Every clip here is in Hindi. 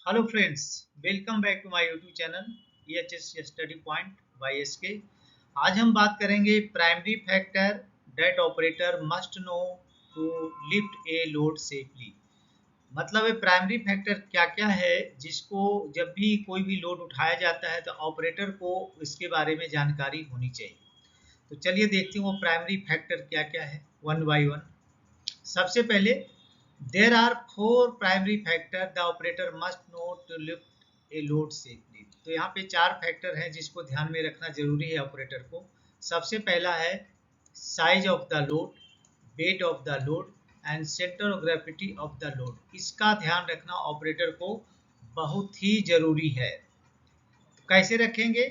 Hello friends, welcome back to my YouTube channel EHS study point by SK। आज हम बात करेंगे primary factor that operator must know to lift a load safely. मतलब है प्राइमरी फैक्टर क्या क्या है जिसको जब भी कोई भी लोड उठाया जाता है तो ऑपरेटर को इसके बारे में जानकारी होनी चाहिए। तो चलिए देखते हैं वो प्राइमरी फैक्टर क्या क्या है वन बाय वन। सबसे पहले there are four primary factor the operator must know to lift a load safely। तो यहाँ पे चार फैक्टर हैं जिसको ध्यान में रखना जरूरी है ऑपरेटर को। सबसे पहला है size of the load, weight of the load and centre of gravity of the load. इसका ध्यान रखना ऑपरेटर को बहुत ही जरूरी है। तो कैसे रखेंगे?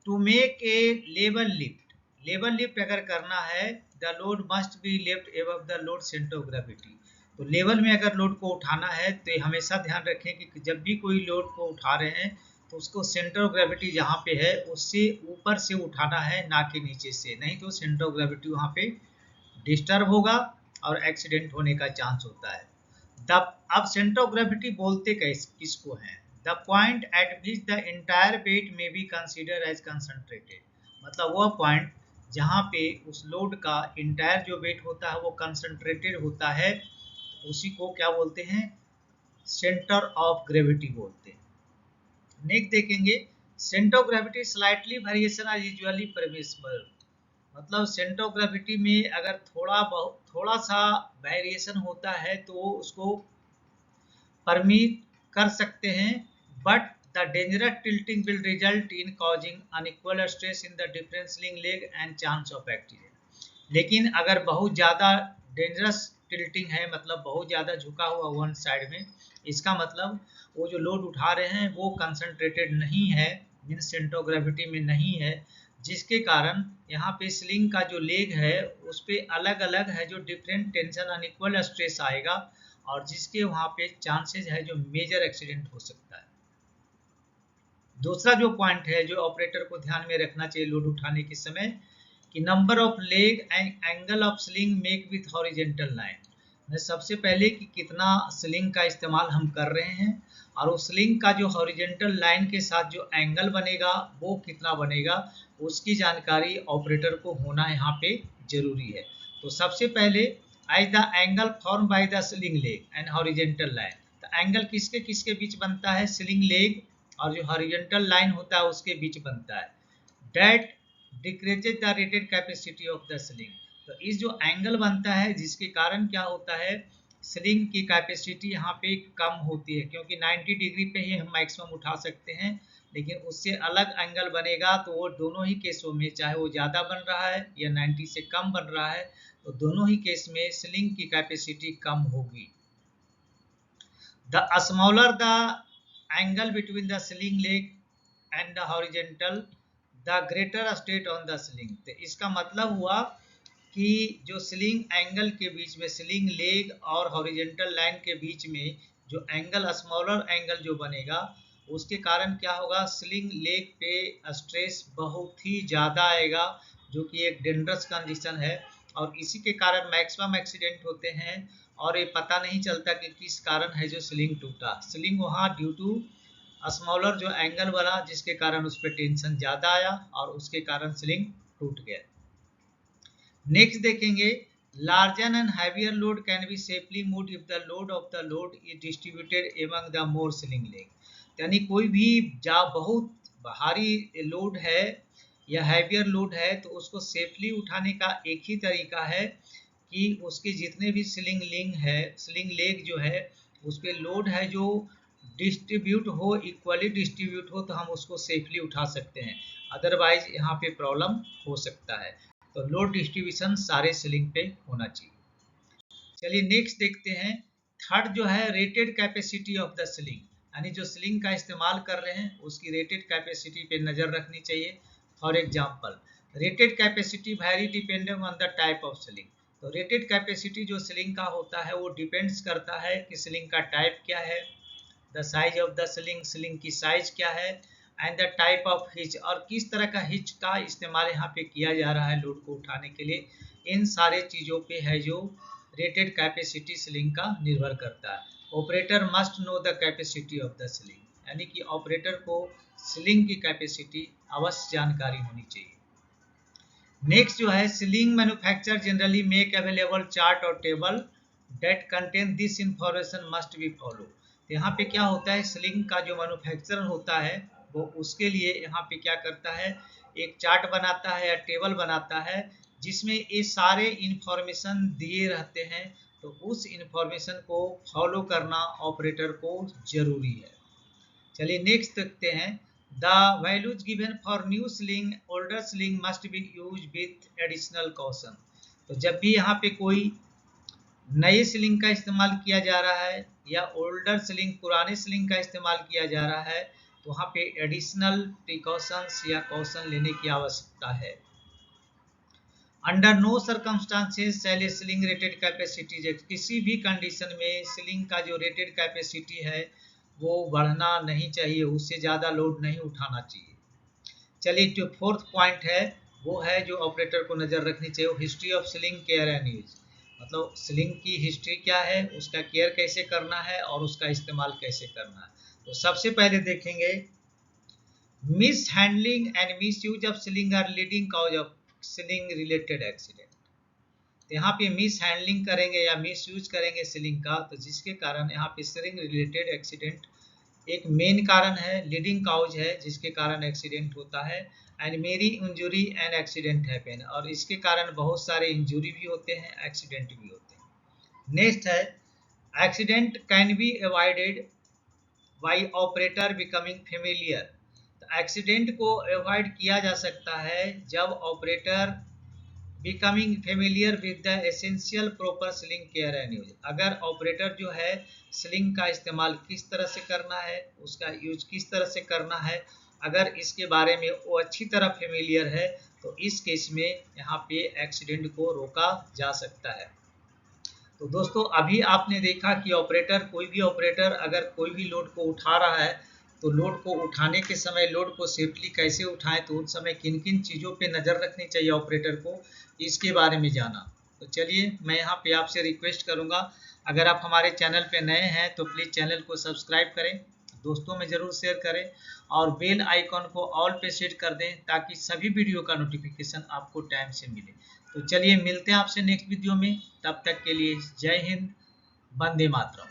To make a level lift, level lift अगर करना है the load must be lift above the load centre of gravity. तो लेवल में अगर लोड को उठाना है तो हमेशा ध्यान रखें कि जब भी कोई लोड को उठा रहे हैं तो उसको सेंटर ऑफ ग्रेविटी जहाँ पे है उससे ऊपर से उठाना है, ना कि नीचे से। नहीं तो सेंटर ऑफ ग्रेविटी वहाँ पे डिस्टर्ब होगा और एक्सीडेंट होने का चांस होता है। अब सेंटर ऑफ ग्रेविटी बोलते किसको हैं? The point at which the entire weight may be consider as concentrated. मतलब वह पॉइंट जहाँ पे उस लोड का इंटायर जो वेट होता है वो कंसंट्रेटेड होता है, उसी को क्या बोलते हैं? सेंटर ऑफ ग्रेविटी बोलते हैं। नेक्स्ट देखेंगे centre of gravity slightly variation are usually permissible. मतलब सेंटर ऑफ ग्रेविटी में अगर थोड़ा सा वेरिएशन होता है तो उसको परमिट कर सकते हैं, but the dangerous tilting will result in causing unequal stress in the different sling leg and chance of accident. लेकिन अगर बहुत ज़्यादा डेंजरस टिल्टिंग है, मतलब बहुत ज़्यादा झुका हुआ वन साइड में, इसका मतलब वो जो लोड उठा रहे हैं वो कंसंट्रेटेड नहीं है, मीन सेंटर ऑफ ग्रेविटी में नहीं है, जिसके कारण यहाँ पे स्लिंग का जो लेग है उस पर अलग अलग है जो डिफरेंट टेंशन अनइक्वल स्ट्रेस आएगा और जिसके वहाँ पे चांसेस है जो मेजर एक्सीडेंट हो सकता है। दूसरा जो पॉइंट है जो ऑपरेटर को ध्यान में रखना चाहिए लोड उठाने के समय कि number of leg and angle of sling make with horizontal line. सबसे पहले कि कितना स्लिंग का इस्तेमाल हम कर रहे हैं और उस स्लिंग का जो हॉरिजेंटल लाइन के साथ जो एंगल बनेगा वो कितना बनेगा, उसकी जानकारी ऑपरेटर को होना यहाँ पे जरूरी है। तो सबसे पहले as the angle form by the sling leg and horizontal line. तो एंगल किसके किसके बीच बनता है? स्लिंग लेग और जो हॉरिजेंटल लाइन होता है उसके बीच बनता है। That decreases the rated capacity of the sling. तो इस जो एंगल बनता है जिसके कारण क्या होता है, स्लिंग की कैपेसिटी यहाँ पे कम होती है, क्योंकि 90 डिग्री पे ही हम मैक्सिमम उठा सकते हैं, लेकिन उससे अलग एंगल बनेगा तो वो दोनों ही केसों में, चाहे वो ज़्यादा बन रहा है या 90 से कम बन रहा है, तो दोनों ही केस में स्लिंग की कैपेसिटी कम होगी। The smaller the angle between the sling leg and the horizontal the greater straight on the sling. तो इसका मतलब हुआ कि जो स्लिंग एंगल के बीच में, स्लिंग लेग और हॉरिजेंटल लाइन के बीच में जो एंगल, स्मॉलर एंगल जो बनेगा, उसके कारण क्या होगा, स्लिंग लेग पे स्ट्रेस बहुत ही ज़्यादा आएगा, जो कि एक डेंजरस कंडीशन है और इसी के कारण मैक्सिमम एक्सीडेंट होते हैं और ये पता नहीं चलता कि किस कारण है जो स्लिंग टूटा। स्लिंग वहाँ ड्यू टू स्मॉलर जो एंगल बना जिसके कारण उस पर टेंशन ज़्यादा आया और उसके कारण स्लिंग टूट गया। नेक्स्ट देखेंगे larger and heavier load can be safely moved if the load of the load is distributed among the more sling leg. यानी कोई भी बहुत भारी लोड है या हैवियर लोड है तो उसको सेफली उठाने का एक ही तरीका है कि उसके जितने भी स्लिंग लिंग है, स्लिंग लेग जो है उस पर लोड है जो डिस्ट्रीब्यूट हो, इक्वली डिस्ट्रीब्यूट हो, तो हम उसको सेफली उठा सकते हैं। अदरवाइज यहाँ पे प्रॉब्लम हो सकता है। तो लोड डिस्ट्रीब्यूशन सारे स्लिंग पे होना चाहिए। चलिए नेक्स्ट देखते हैं। थर्ड जो है rated capacity of the sling, यानी जो स्लिंग का इस्तेमाल कर रहे हैं उसकी रेटेड कैपेसिटी पे नज़र रखनी चाहिए। For example rated capacity vary depending on the type of sling. तो रेटेड कैपेसिटी जो स्लिंग का होता है वो डिपेंड्स करता है कि स्लिंग का टाइप क्या है, the size of the sling, sling की साइज क्या है, and the type of hitch, और किस तरह का हिच का इस्तेमाल यहाँ पे किया जा रहा है लोड को उठाने के लिए। इन सारे चीज़ों पे है जो रेटेड कैपेसिटी स्लिंग का निर्भर करता है। Operator must know the capacity of the sling, यानी कि ऑपरेटर को स्लिंग की कैपेसिटी अवश्य जानकारी होनी चाहिए। नेक्स्ट जो है, sling manufacture generally make available chart और table that contain this information must be follow. तो यहाँ पे क्या होता है, स्लिंग का जो मैन्युफैक्चर होता है वो उसके लिए यहाँ पे क्या करता है, एक चार्ट बनाता है या टेबल बनाता है जिसमें ये सारे इंफॉर्मेशन दिए रहते हैं। तो उस इंफॉर्मेशन को फॉलो करना ऑपरेटर को जरूरी है। चलिए नेक्स्ट देखते हैं, the values given for new sling older sling must be use with additional caution. तो जब भी यहाँ पे कोई नए स्लिंग का इस्तेमाल किया जा रहा है या ओल्डर स्लिंग पुराने स्लिंग का इस्तेमाल किया जा रहा है तो वहाँ पे एडिशनल प्रिकॉशंस या कॉशन लेने की आवश्यकता है। अंडर नो सर्कमस्टांसेस शैल स्लिंग रेटेड कैपेसिटी, किसी भी कंडीशन में स्लिंग का जो रेटेड कैपेसिटी है वो बढ़ना नहीं चाहिए, उससे ज़्यादा लोड नहीं उठाना चाहिए। चलिए जो फोर्थ पॉइंट है वो है जो ऑपरेटर को नज़र रखनी चाहिए, history of sling care and use, मतलब स्लिंग की हिस्ट्री क्या है, उसका केयर कैसे करना है और उसका इस्तेमाल कैसे करना है। तो सबसे पहले देखेंगे, mishandling and misuse of sling are leading cause of sling related accident. तो यहाँ पे मिस हैंडलिंग करेंगे या मिस यूज करेंगे स्लिंग का, तो जिसके कारण यहाँ पे स्लिंग रिलेटेड एक्सीडेंट एक मेन कारण है, लीडिंग काउज है जिसके कारण एक्सीडेंट होता है। एंड मेरी इंजुरी एंड एक्सीडेंट हैपन, और इसके कारण बहुत सारे इंजुरी भी होते हैं, एक्सीडेंट भी होते हैं। नेक्स्ट है, accident can be avoided by operator becoming familiar. तो एक्सीडेंट को अवॉइड किया जा सकता है जब operator becoming familiar with the essential proper sling care and use. अगर ऑपरेटर जो है स्लिंग का इस्तेमाल किस तरह से करना है, उसका यूज किस तरह से करना है, अगर इसके बारे में वो अच्छी तरह फेमिलियर है तो इस केस में यहाँ पे एक्सीडेंट को रोका जा सकता है। तो दोस्तों अभी आपने देखा कि ऑपरेटर, कोई भी ऑपरेटर अगर कोई भी लोड को उठा रहा है तो लोड को उठाने के समय लोड को सेफ्टली कैसे उठाएं, तो उस समय किन किन चीज़ों पे नज़र रखनी चाहिए ऑपरेटर को, इसके बारे में जाना। तो चलिए मैं यहाँ पे आपसे रिक्वेस्ट करूँगा, अगर आप हमारे चैनल पे नए हैं तो प्लीज़ चैनल को सब्सक्राइब करें, दोस्तों में ज़रूर शेयर करें और बेल आइकॉन को ऑल पे सेट कर दें ताकि सभी वीडियो का नोटिफिकेशन आपको टाइम से मिले। तो चलिए मिलते हैं आपसे नेक्स्ट वीडियो में, तब तक के लिए जय हिंद, वंदे मातरम।